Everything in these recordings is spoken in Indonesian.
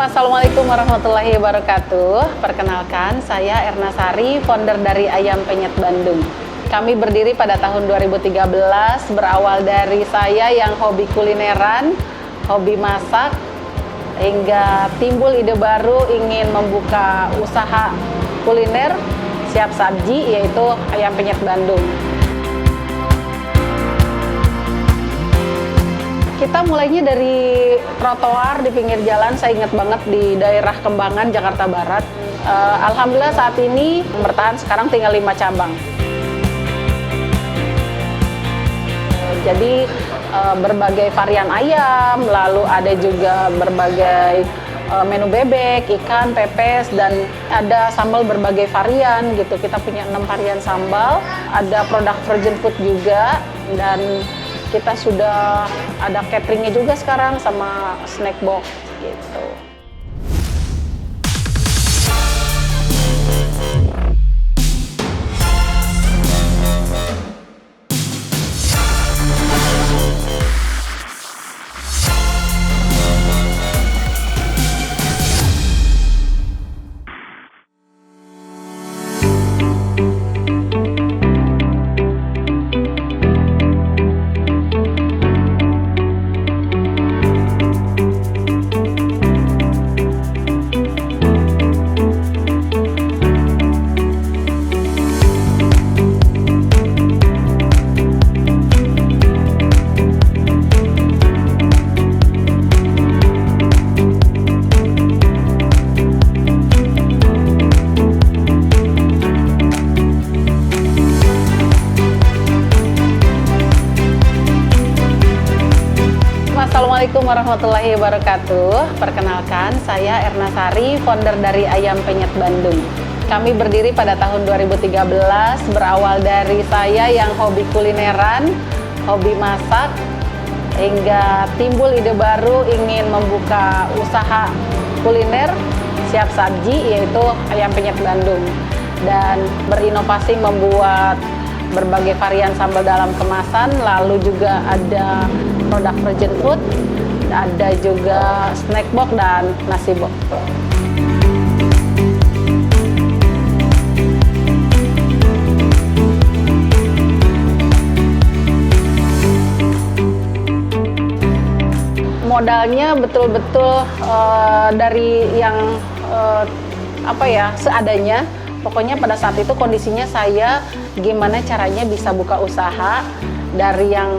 Assalamualaikum warahmatullahi wabarakatuh. Perkenalkan, saya Erna Sari, founder dari Ayam Penyet Bandung. Kami berdiri pada tahun 2013, berawal dari saya yang hobi kulineran, hobi masak, hingga timbul ide baru ingin membuka usaha kuliner siap saji, yaitu Ayam Penyet Bandung. Kita mulainya dari trotoar di pinggir jalan, saya ingat banget di daerah Kembangan, Jakarta Barat. Alhamdulillah saat ini bertahan, sekarang tinggal 5 cabang. Jadi berbagai varian ayam, lalu ada juga berbagai menu bebek, ikan, pepes, dan ada sambal berbagai varian gitu. Kita punya 6 varian sambal, ada produk virgin food juga, dan kita sudah ada cateringnya juga sekarang sama snack box gitu. Assalamualaikum warahmatullahi wabarakatuh. Perkenalkan, saya Erna Sari, founder dari Ayam Penyet Bandung. Kami berdiri pada tahun 2013, berawal dari saya yang hobi kulineran, hobi masak, hingga timbul ide baru ingin membuka usaha kuliner siap saji, yaitu Ayam Penyet Bandung. Dan berinovasi membuat berbagai varian sambal dalam kemasan, lalu juga ada produk virgin food, ada juga snack box dan nasi box. Modalnya betul-betul dari yang seadanya. Pokoknya pada saat itu kondisinya saya gimana caranya bisa buka usaha dari yang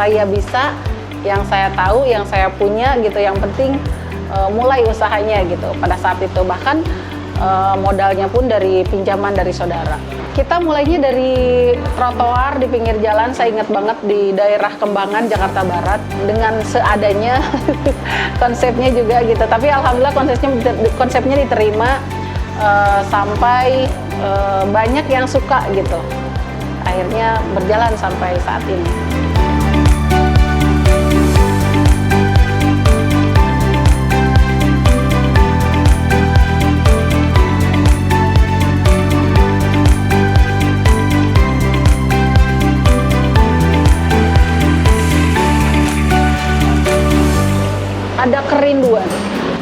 saya bisa, yang saya tahu, yang saya punya gitu. Yang penting mulai usahanya gitu pada saat itu. Bahkan modalnya pun dari pinjaman dari saudara. Kita mulainya dari trotoar di pinggir jalan, saya ingat banget di daerah Kembangan, Jakarta Barat, dengan seadanya. Konsepnya juga gitu. Tapi alhamdulillah konsepnya diterima. Sampai banyak yang suka gitu. Akhirnya berjalan sampai saat ini.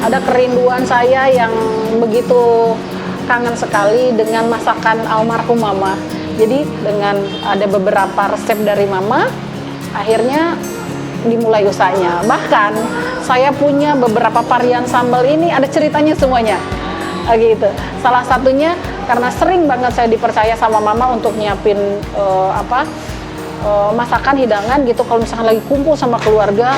Ada kerinduan saya yang begitu kangen sekali dengan masakan almarhum mama. Jadi dengan ada beberapa resep dari mama, akhirnya dimulai usahanya. Bahkan saya punya beberapa varian sambal ini ada ceritanya semuanya. Gitu. Salah satunya karena sering banget saya dipercaya sama mama untuk nyiapin masakan hidangan gitu. Kalau misalkan lagi kumpul sama keluarga,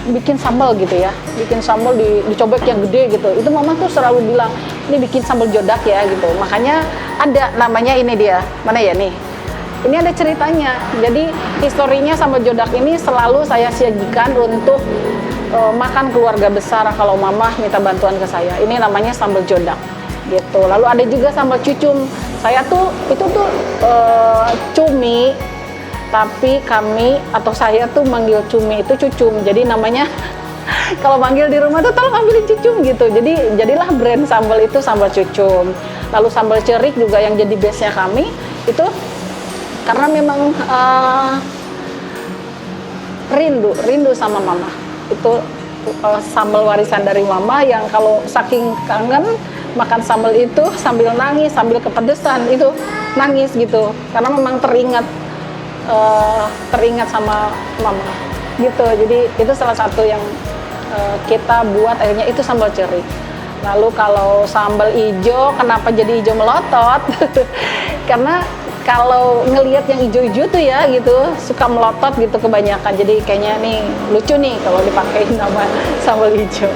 bikin sambal gitu ya, bikin sambal dicobek yang gede gitu. Itu mama tuh selalu bilang, ini bikin sambal jodak ya gitu. Makanya ada namanya ini dia, mana ya nih? Ini ada ceritanya. Jadi historinya sambal jodak ini selalu saya sajikan untuk makan keluarga besar kalau mama minta bantuan ke saya. Ini namanya sambal jodak gitu. Lalu ada juga sambal cucum. Saya tuh itu tuh cumi. Tapi saya tuh manggil cumi itu cucum. Jadi namanya kalau manggil di rumah tuh tolong ambilin cucum gitu. Jadi jadilah brand sambal itu sambal cucum. Lalu sambal cerik juga yang jadi base-nya kami itu karena memang rindu sama mama. Itu sambal warisan dari mama yang kalau saking kangen makan sambal itu sambil nangis, sambil kepedesan itu nangis gitu, karena memang teringat sama mama gitu. Jadi itu salah satu yang kita buat akhirnya itu sambal ceri. Lalu kalau sambal ijo, kenapa jadi ijo melotot? Karena kalau ngelihat yang ijo-ijo tuh ya gitu suka melotot gitu kebanyakan, jadi kayaknya nih lucu nih kalau dipakai nama sambal ijo.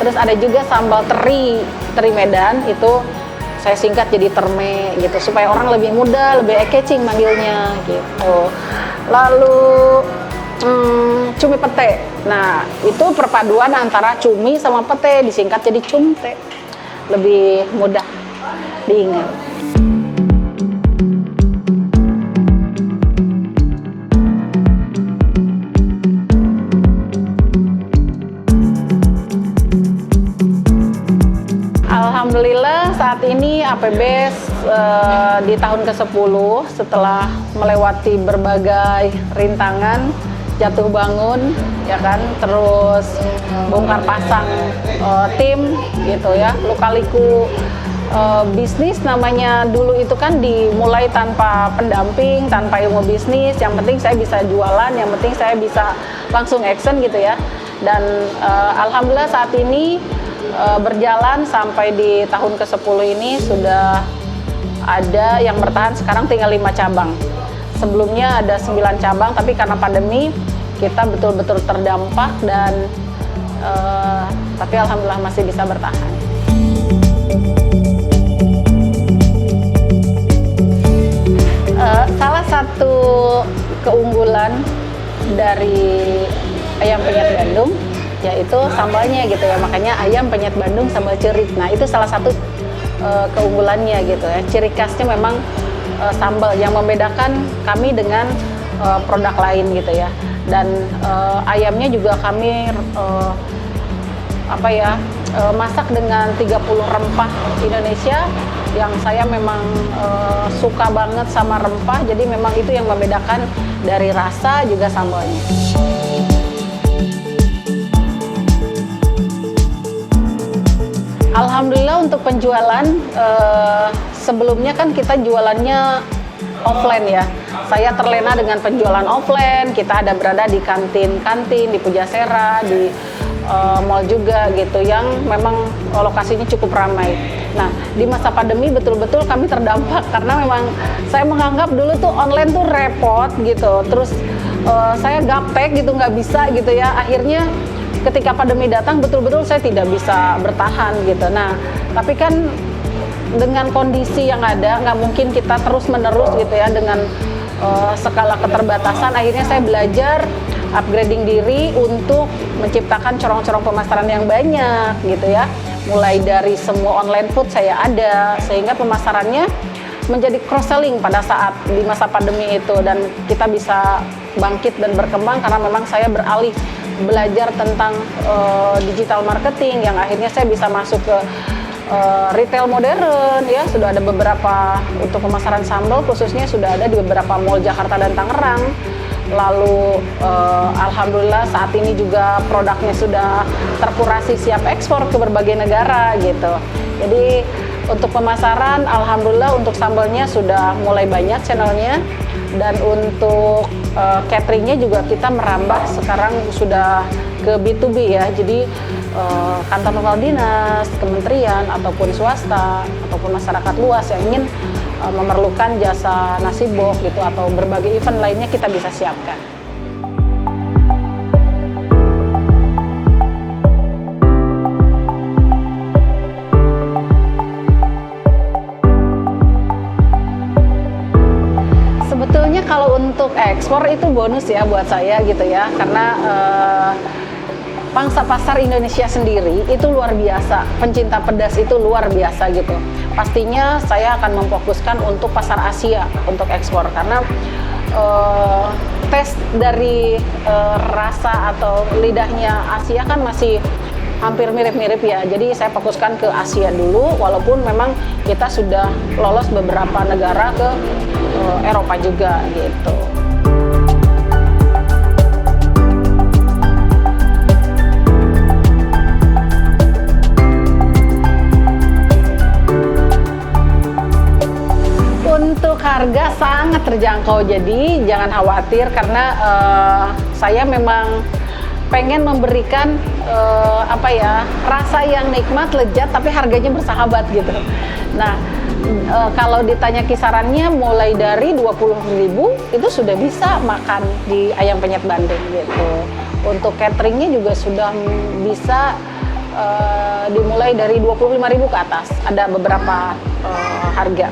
Terus ada juga sambal teri Medan, itu saya singkat jadi terme gitu supaya orang lebih mudah, lebih eye-catching manggilnya gitu. Lalu cumi pete, nah itu perpaduan antara cumi sama pete, disingkat jadi cumte, lebih mudah diingat. Alhamdulillah saat ini APB di tahun ke-10 setelah melewati berbagai rintangan, jatuh bangun ya kan, terus bongkar pasang tim gitu ya, luka-liku bisnis namanya dulu itu kan dimulai tanpa pendamping, tanpa ilmu bisnis, yang penting saya bisa jualan, yang penting saya bisa langsung action gitu ya. Dan alhamdulillah saat ini berjalan sampai di tahun ke-10 ini sudah ada yang bertahan, sekarang tinggal 5 cabang. Sebelumnya ada 9 cabang, tapi karena pandemi kita betul-betul terdampak dan tapi alhamdulillah masih bisa bertahan. Salah satu keunggulan dari ayam penyet Bandung yaitu sambalnya gitu ya, makanya ayam penyet Bandung sambal ceri. Nah itu salah satu keunggulannya gitu ya, ciri khasnya memang sambal yang membedakan kami dengan produk lain gitu ya. Dan ayamnya juga kami masak dengan 30 rempah Indonesia yang saya memang suka banget sama rempah, jadi memang itu yang membedakan dari rasa juga sambalnya. Alhamdulillah untuk penjualan, sebelumnya kan kita jualannya offline ya. Saya terlena dengan penjualan offline, kita ada berada di kantin-kantin, di Pujasera, di mall juga gitu, yang memang lokasinya cukup ramai. Nah, di masa pandemi betul-betul kami terdampak, karena memang saya menganggap dulu tuh online tuh repot gitu, terus saya gaptek gitu, nggak bisa gitu ya. Akhirnya ketika pandemi datang betul-betul saya tidak bisa bertahan gitu. Nah, tapi kan dengan kondisi yang ada nggak mungkin kita terus-menerus gitu ya, dengan skala keterbatasan. Akhirnya saya belajar upgrading diri untuk menciptakan corong-corong pemasaran yang banyak gitu ya. Mulai dari semua online food saya ada, sehingga pemasarannya menjadi cross selling pada saat di masa pandemi itu, dan kita bisa bangkit dan berkembang karena memang saya beralih belajar tentang digital marketing, yang akhirnya saya bisa masuk ke retail modern ya. Sudah ada beberapa untuk pemasaran sambal khususnya, sudah ada di beberapa mall Jakarta dan Tangerang. Lalu alhamdulillah saat ini juga produknya sudah terkurasi siap ekspor ke berbagai negara gitu. Jadi untuk pemasaran alhamdulillah untuk sambalnya sudah mulai banyak channelnya, dan untuk cateringnya juga kita merambah sekarang sudah ke B2B ya. Jadi kantor kepala dinas, kementerian ataupun swasta ataupun masyarakat luas yang ingin memerlukan jasa nasi box gitu atau berbagai event lainnya kita bisa siapkan. Sebetulnya kalau untuk ekspor itu bonus ya buat saya gitu ya, karena pangsa pasar Indonesia sendiri itu luar biasa, pencinta pedas itu luar biasa gitu. Pastinya saya akan memfokuskan untuk pasar Asia untuk ekspor, karena tes dari rasa atau lidahnya Asia kan masih hampir mirip-mirip ya. Jadi saya fokuskan ke Asia dulu, walaupun memang kita sudah lolos beberapa negara ke Eropa juga gitu. Harga sangat terjangkau, jadi jangan khawatir karena saya memang pengen memberikan rasa yang nikmat, lezat, tapi harganya bersahabat gitu. Nah, kalau ditanya kisarannya mulai dari 20.000 itu sudah bisa makan di Ayam Penyet Bandeng gitu. Untuk cateringnya juga sudah bisa dimulai dari 25.000 ke atas. Ada beberapa harga.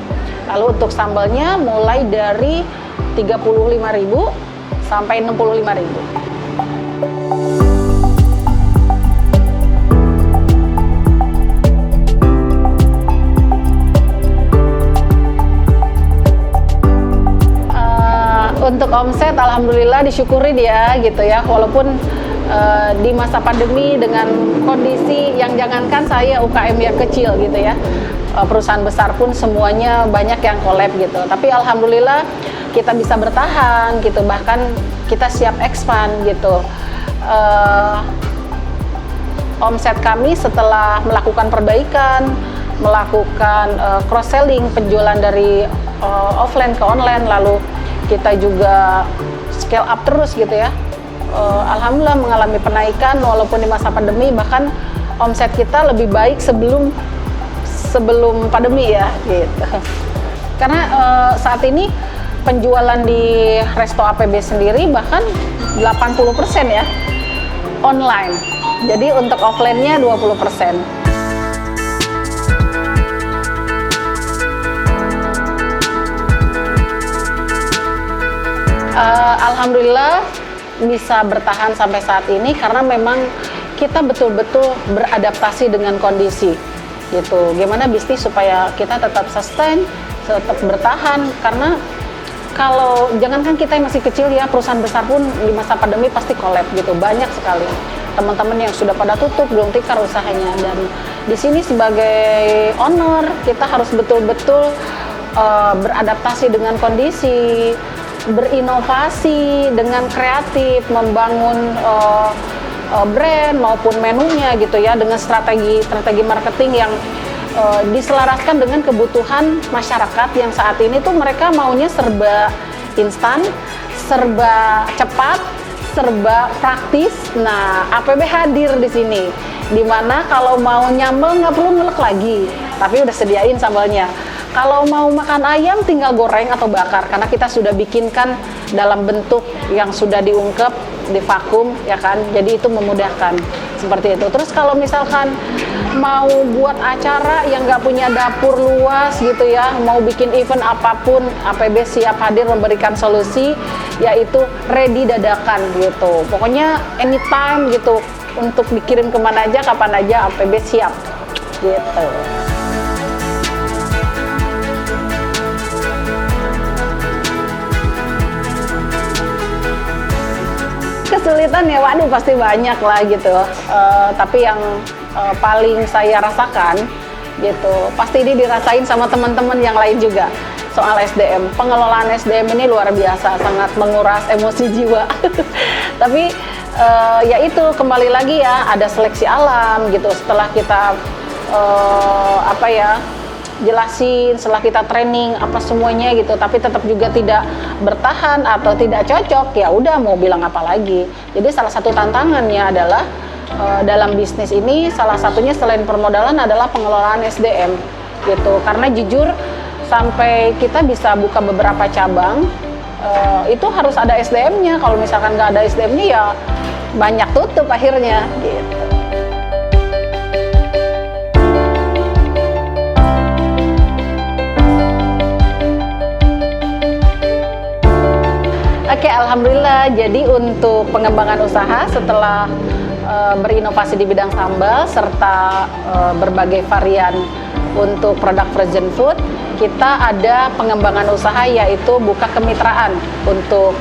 Lalu untuk sambalnya mulai dari 35.000 sampai 65.000. Untuk omset alhamdulillah disyukurin ya gitu ya, walaupun di masa pandemi dengan kondisi yang jangankan saya UKM yang kecil gitu ya, perusahaan besar pun semuanya banyak yang collab gitu, tapi alhamdulillah kita bisa bertahan gitu, bahkan kita siap expand gitu. Omset kami setelah melakukan perbaikan, melakukan cross selling, penjualan dari offline ke online, lalu kita juga scale up terus gitu ya. Alhamdulillah mengalami penaikan walaupun di masa pandemi, bahkan omset kita lebih baik sebelum pandemi ya gitu. Karena saat ini penjualan di Resto APB sendiri bahkan 80% ya online. Jadi untuk offline-nya 20%. Alhamdulillah bisa bertahan sampai saat ini karena memang kita betul-betul beradaptasi dengan kondisi gitu. Gimana bisnis supaya kita tetap sustain, tetap bertahan, karena kalau jangankan kita yang masih kecil ya, perusahaan besar pun di masa pandemi pasti collab gitu. Banyak sekali teman-teman yang sudah pada tutup, belum tikar usahanya, dan di sini sebagai owner kita harus betul-betul beradaptasi dengan kondisi, berinovasi dengan kreatif, membangun brand maupun menunya gitu ya, dengan strategi marketing yang diselaraskan dengan kebutuhan masyarakat yang saat ini tuh mereka maunya serba instan, serba cepat, serba praktis. Nah, APB hadir di sini, dimana kalau mau nyambel nggak perlu ngelek lagi, tapi udah sediain sambalnya. Kalau mau makan ayam tinggal goreng atau bakar, karena kita sudah bikinkan dalam bentuk yang sudah diungkep, divakum ya kan, jadi itu memudahkan seperti itu. Terus kalau misalkan mau buat acara yang nggak punya dapur luas gitu ya, mau bikin event apapun, APB siap hadir memberikan solusi, yaitu ready dadakan gitu. Pokoknya anytime gitu, untuk dikirim kemana aja, kapan aja, APB siap gitu. Kesulitan ya, waduh pasti banyak lah gitu. Tapi yang paling saya rasakan gitu, pasti ini dirasain sama teman-teman yang lain juga, soal SDM. Pengelolaan SDM ini luar biasa, sangat menguras emosi jiwa. Tapi ya itu kembali lagi ya, ada seleksi alam gitu. Setelah kita jelasin, setelah kita training apa semuanya gitu, tapi tetap juga tidak bertahan atau tidak cocok, ya udah mau bilang apa lagi. Jadi salah satu tantangannya adalah dalam bisnis ini, salah satunya selain permodalan adalah pengelolaan SDM gitu. Karena jujur sampai kita bisa buka beberapa cabang, itu harus ada SDM-nya. Kalau misalkan nggak ada SDM-nya ya banyak tutup akhirnya gitu. Oke, alhamdulillah. Jadi untuk pengembangan usaha setelah berinovasi di bidang sambal serta berbagai varian untuk produk frozen food, kita ada pengembangan usaha yaitu buka kemitraan untuk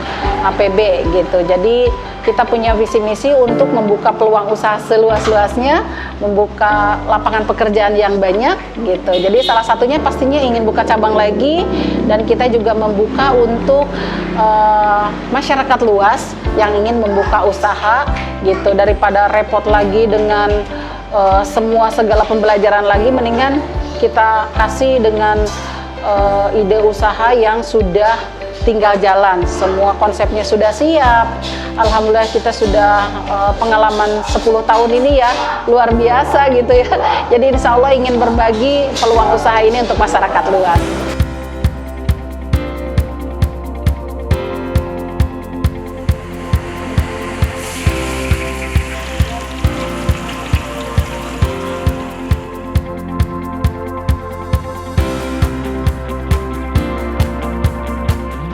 APB gitu. Jadi kita punya visi misi untuk membuka peluang usaha seluas-luasnya, membuka lapangan pekerjaan yang banyak gitu. Jadi salah satunya pastinya ingin buka cabang lagi, dan kita juga membuka untuk masyarakat luas yang ingin membuka usaha gitu. Daripada repot lagi dengan segala pembelajaran lagi, mendingan kita kasih dengan ide usaha yang sudah tinggal jalan, semua konsepnya sudah siap. Alhamdulillah kita sudah pengalaman 10 tahun ini ya, luar biasa gitu ya. Jadi insya Allah ingin berbagi peluang usaha ini untuk masyarakat luas.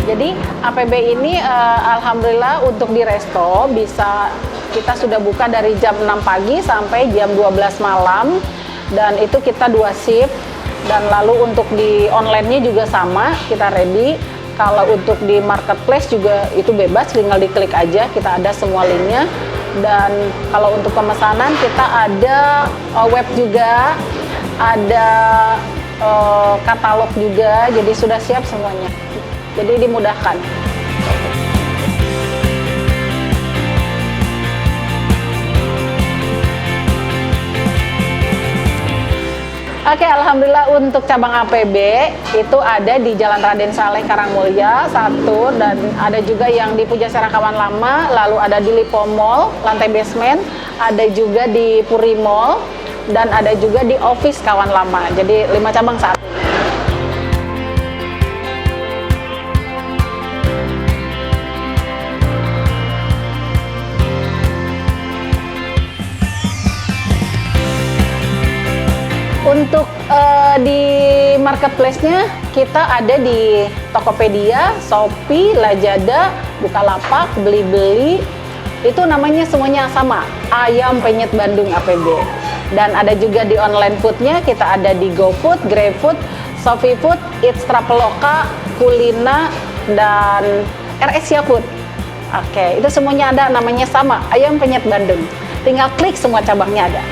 Jadi APB ini alhamdulillah untuk di resto bisa kita sudah buka dari jam 6 pagi sampai jam 12 malam, dan itu kita 2 shift. Dan lalu untuk di online-nya juga sama, kita ready. Kalau untuk di marketplace juga itu bebas, tinggal diklik aja, kita ada semua linknya. Dan kalau untuk pemesanan kita ada web juga, ada katalog juga, jadi sudah siap semuanya. Jadi dimudahkan. Oke, alhamdulillah untuk cabang APB itu ada di Jalan Raden Saleh Karangmulya 1, dan ada juga yang di Pujasera Kawan Lama, lalu ada di Lipo Mall lantai basement, ada juga di Puri Mall, dan ada juga di Office Kawan Lama. Jadi 5 cabang saat ini. Untuk di marketplace-nya kita ada di Tokopedia, Shopee, Lazada, Bukalapak, Blibli. Itu namanya semuanya sama, Ayam Penyet Bandung APB. Dan ada juga di online food-nya, kita ada di GoFood, GrabFood, Shopee Food, Eats Traveloka, Kulina, dan RS Food. Oke, itu semuanya ada, namanya sama, Ayam Penyet Bandung. Tinggal klik, semua cabangnya ada.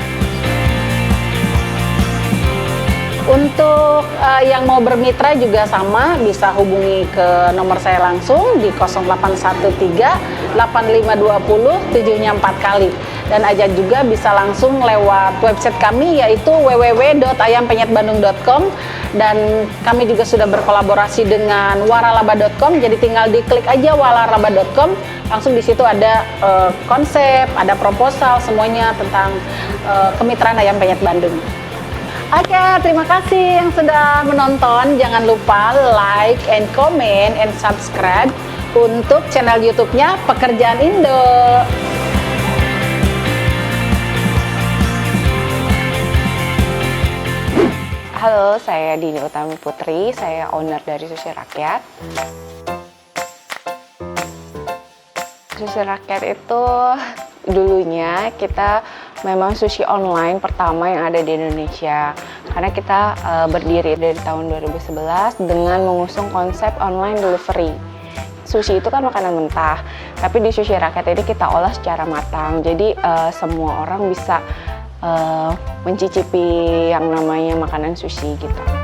Untuk yang mau bermitra juga sama, bisa hubungi ke nomor saya langsung di 0813 8520 7-nya 4 kali. Dan aja juga bisa langsung lewat website kami, yaitu www.ayampenyetbandung.com, dan kami juga sudah berkolaborasi dengan waralaba.com. Jadi tinggal diklik aja waralaba.com, langsung di situ ada konsep, ada proposal, semuanya tentang kemitraan Ayam Penyet Bandung. Oke, terima kasih yang sudah menonton. Jangan lupa like and comment and subscribe untuk channel YouTube-nya Pekerjaan Indo. Halo, saya Dini Utami Putri, saya owner dari Sushi Rakyat. Sushi Rakyat itu dulunya kita memang sushi online pertama yang ada di Indonesia, karena kita berdiri dari tahun 2011 dengan mengusung konsep online delivery. Sushi itu kan makanan mentah, tapi di Sushi Rakyat ini kita olah secara matang, jadi semua orang bisa mencicipi yang namanya makanan sushi gitu.